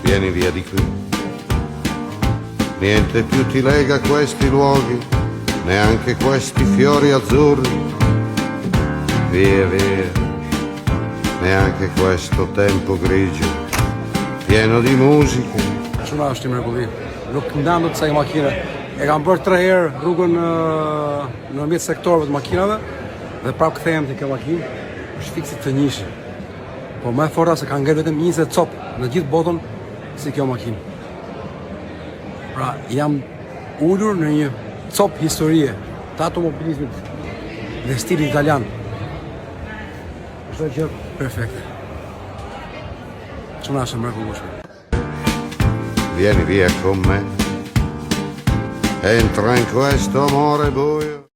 Vieni via di qui. Niente più ti lega a questi luoghi, neanche questi fiori azzurri. Via, neanche questo tempo grigio, pieno di musica. Shumë është i mrekulli. Nuk ndanët kësaj makine. E kam bërë 3 herë rrugën në mjet sektorëve të makinave dhe prapë kthehem te kjo makinë. Është fiksit të njëshëm. Po më e forta se ka ngel vetëm 20 copë në gjithë botën si kjo makinë. Pra jam ulur në një copë historie të automobilizmit dhe stilit italian. Është gjë perfekte. Shumë është mrekullueshme. Vieni via con me, entra in questo amore buio.